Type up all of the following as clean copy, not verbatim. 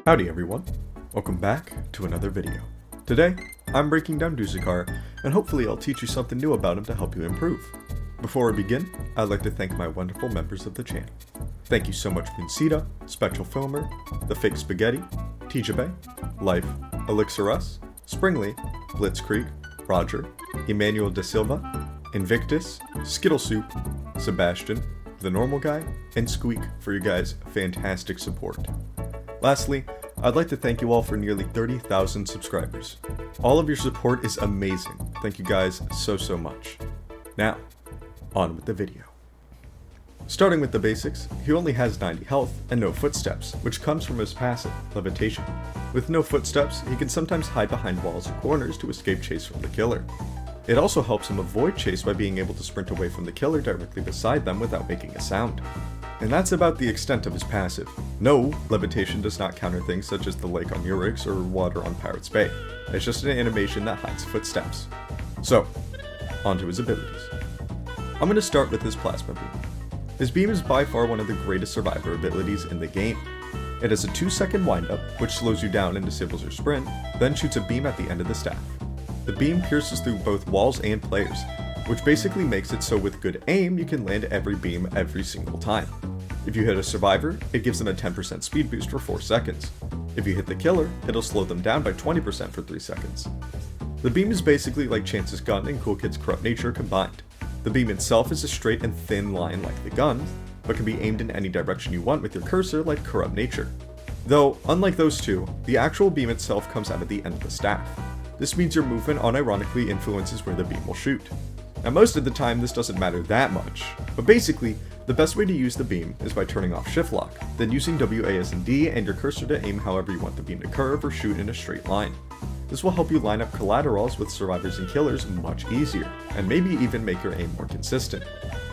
Howdy everyone, welcome back to another video. Today, I'm breaking down Dusekkar, and hopefully I'll teach you something new about him to help you improve. Before I begin, I'd like to thank my wonderful members of the channel. Thank you so much Vincita, Spectral Filmer, The Fake Spaghetti, Tijabe, Life, Elixir Us, Springly, Blitzkrieg, Roger, Emmanuel Da Silva, Invictus, Skittle Soup, Sebastian, The Normal Guy, and Squeak for your guys' fantastic support. Lastly, I'd like to thank you all for nearly 30,000 subscribers. All of your support is amazing. Thank you guys so much. Now, on with the video. Starting with the basics, he only has 90 health and no footsteps, which comes from his passive, Levitation. With no footsteps, he can sometimes hide behind walls or corners to escape chase from the killer. It also helps him avoid chase by being able to sprint away from the killer directly beside them without making a sound. And that's about the extent of his passive. No, Levitation does not counter things such as the lake on Urix or water on Pirates Bay. It's just an animation that hides footsteps. So, on to his abilities. I'm going to start with his Plasma Beam. His beam is by far one of the greatest survivor abilities in the game. It has a 2-second windup, which slows you down and disables your sprint, then shoots a beam at the end of the staff. The beam pierces through both walls and players, which basically makes it so with good aim you can land every beam every single time. If you hit a survivor, it gives them a 10% speed boost for 4 seconds. If you hit the killer, it'll slow them down by 20% for 3 seconds. The beam is basically like Chance's gun and Cool Kid's corrupt nature combined. The beam itself is a straight and thin line like the gun, but can be aimed in any direction you want with your cursor like corrupt nature. Though, unlike those two, the actual beam itself comes out at the end of the staff. This means your movement unironically influences where the beam will shoot. Now most of the time this doesn't matter that much, but basically, the best way to use the beam is by turning off shift lock, then using WASD and your cursor to aim however you want the beam to curve or shoot in a straight line. This will help you line up collaterals with survivors and killers much easier, and maybe even make your aim more consistent.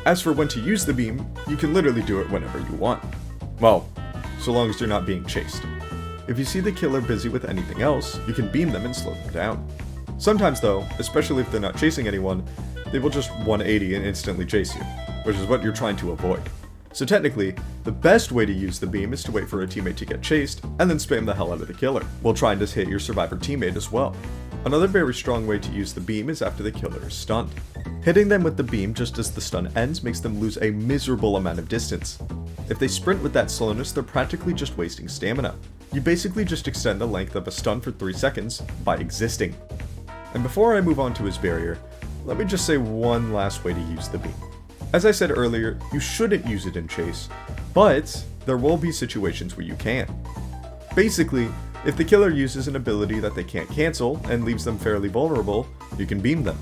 As for when to use the beam, you can literally do it whenever you want. Well, so long as you're not being chased. If you see the killer busy with anything else, you can beam them and slow them down. Sometimes though, especially if they're not chasing anyone, they will just 180 and instantly chase you, which is what you're trying to avoid. So technically, the best way to use the beam is to wait for a teammate to get chased, and then spam the hell out of the killer, while trying to hit your survivor teammate as well. Another very strong way to use the beam is after the killer is stunned. Hitting them with the beam just as the stun ends makes them lose a miserable amount of distance. If they sprint with that slowness, they're practically just wasting stamina. You basically just extend the length of a stun for 3 seconds by existing. And before I move on to his barrier, let me just say one last way to use the beam. As I said earlier, you shouldn't use it in chase, but there will be situations where you can. Basically, if the killer uses an ability that they can't cancel and leaves them fairly vulnerable, you can beam them.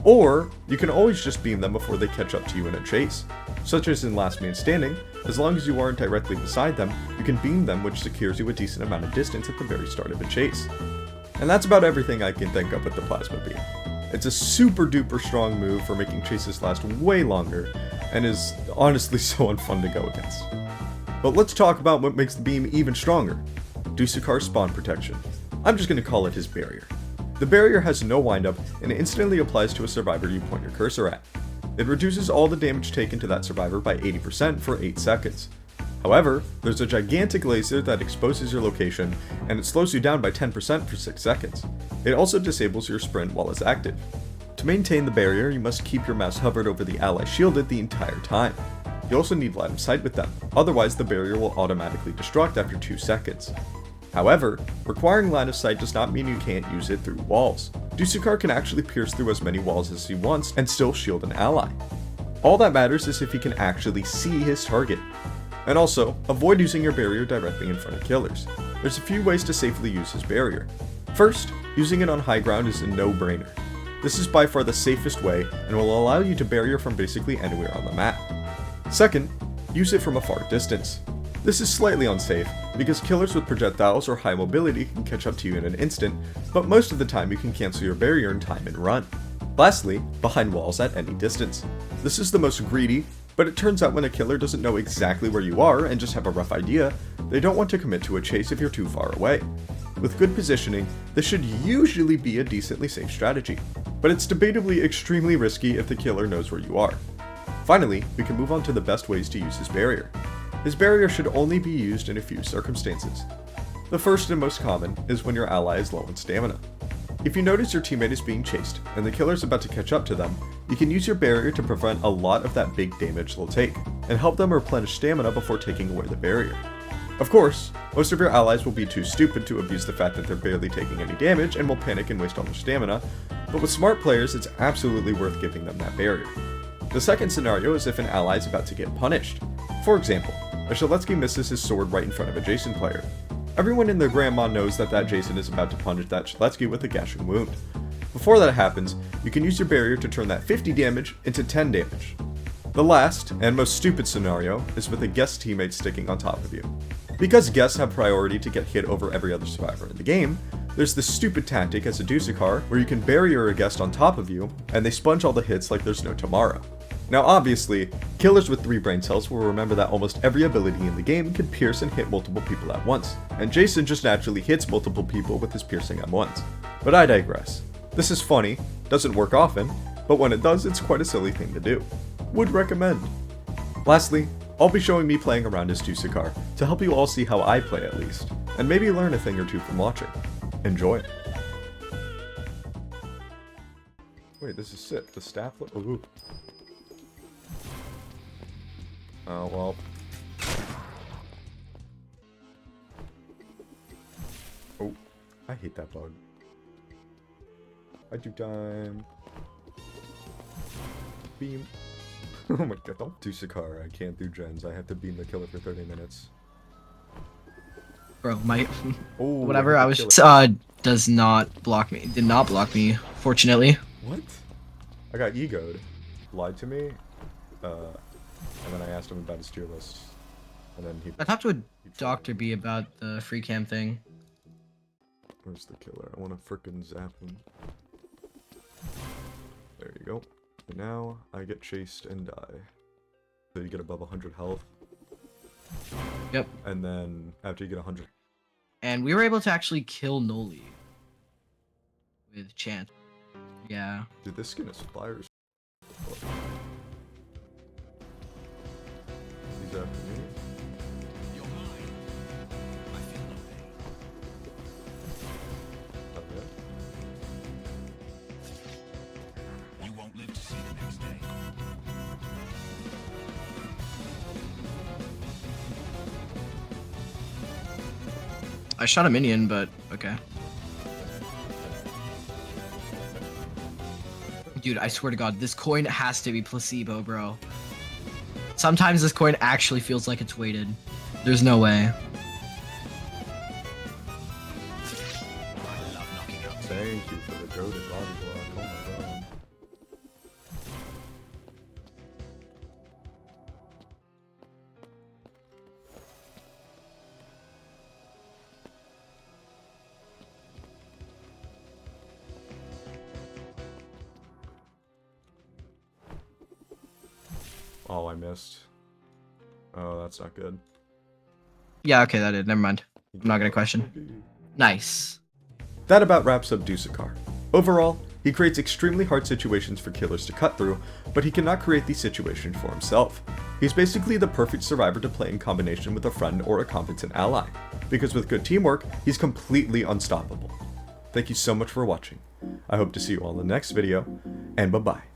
Or, you can always just beam them before they catch up to you in a chase. Such as in Last Man Standing, as long as you aren't directly beside them, you can beam them, which secures you a decent amount of distance at the very start of a chase. And that's about everything I can think of with the Plasma Beam. It's a super duper strong move for making chases last way longer, and is honestly so unfun to go against. But let's talk about what makes the beam even stronger. Dusekkar spawn protection. I'm just going to call it his barrier. The barrier has no windup and instantly applies to a survivor you point your cursor at. It reduces all the damage taken to that survivor by 80% for 8 seconds. However, there's a gigantic laser that exposes your location, and it slows you down by 10% for 6 seconds. It also disables your sprint while it's active. To maintain the barrier, you must keep your mouse hovered over the ally shielded the entire time. You also need line of sight with them, otherwise the barrier will automatically destruct after 2 seconds. However, requiring line of sight does not mean you can't use it through walls. Dusekkar can actually pierce through as many walls as he wants and still shield an ally. All that matters is if he can actually see his target. And also, avoid using your barrier directly in front of killers. There's a few ways to safely use his barrier. First, using it on high ground is a no-brainer. This is by far the safest way and will allow you to barrier from basically anywhere on the map. Second, use it from a far distance. This is slightly unsafe, because killers with projectiles or high mobility can catch up to you in an instant, but most of the time you can cancel your barrier in time and run. Lastly, behind walls at any distance. This is the most greedy, but it turns out when a killer doesn't know exactly where you are and just have a rough idea, they don't want to commit to a chase if you're too far away. With good positioning, this should usually be a decently safe strategy, but it's debatably extremely risky if the killer knows where you are. Finally, we can move on to the best ways to use his barrier. His barrier should only be used in a few circumstances. The first and most common is when your ally is low in stamina. If you notice your teammate is being chased and the killer is about to catch up to them, you can use your barrier to prevent a lot of that big damage they'll take, and help them replenish stamina before taking away the barrier. Of course, most of your allies will be too stupid to abuse the fact that they're barely taking any damage and will panic and waste all their stamina, but with smart players it's absolutely worth giving them that barrier. The second scenario is if an ally is about to get punished. For example, a Shaletsky misses his sword right in front of a Jason player. Everyone and their grandma knows that Jason is about to punish that Shaletsky with a gashing wound. Before that happens, you can use your barrier to turn that 50 damage into 10 damage. The last, and most stupid scenario, is with a guest teammate sticking on top of you. Because guests have priority to get hit over every other survivor in the game, there's this stupid tactic as a Dusekkar where you can barrier a guest on top of you, and they sponge all the hits like there's no tomorrow. Now obviously, killers with 3 brain cells will remember that almost every ability in the game can pierce and hit multiple people at once, and Jason just naturally hits multiple people with his piercing M1s. But I digress. This is funny, doesn't work often, but when it does, it's quite a silly thing to do. Would recommend. Lastly, I'll be showing me playing around as Dusekkar to help you all see how I play at least, and maybe learn a thing or two from watching. Enjoy. Wait, this is sick. The staff look. Ooh. Oh, well. Oh, I hate that bug. I do time. Beam. Oh my god, don't do Dusekkar. I can't do gens. I have to beam the killer for 30 minutes. Bro, my Oh, whatever I was does not block me. Did not block me, fortunately. What? I got egoed. Lied to me. And then I asked him about his tier list. And then he... I talked to a Dr. B about the free cam thing. Where's the killer? I want to frickin' zap him. There you go. And now I get chased and die. So you get above 100 health. Yep. And then after you get 100... And we were able to actually kill Noli. With Chant. Yeah. Dude, this skin is fire. He's after me. You're mine. I feel no pain. Okay. You won't live to see the next day. I shot a minion, but okay. Dude, I swear to God, this coin has to be placebo, bro. Sometimes this coin actually feels like it's weighted. There's no way. I love knocking out. Thank you for the goated body block. Oh my god. Oh, I missed. Oh, that's not good. Yeah, okay, that did. Never mind. I'm not gonna question. Nice. That about wraps up Dusekkar. Overall, he creates extremely hard situations for killers to cut through, but he cannot create these situations for himself. He's basically the perfect survivor to play in combination with a friend or a competent ally, because with good teamwork, he's completely unstoppable. Thank you so much for watching. I hope to see you all in the next video, and bye-bye.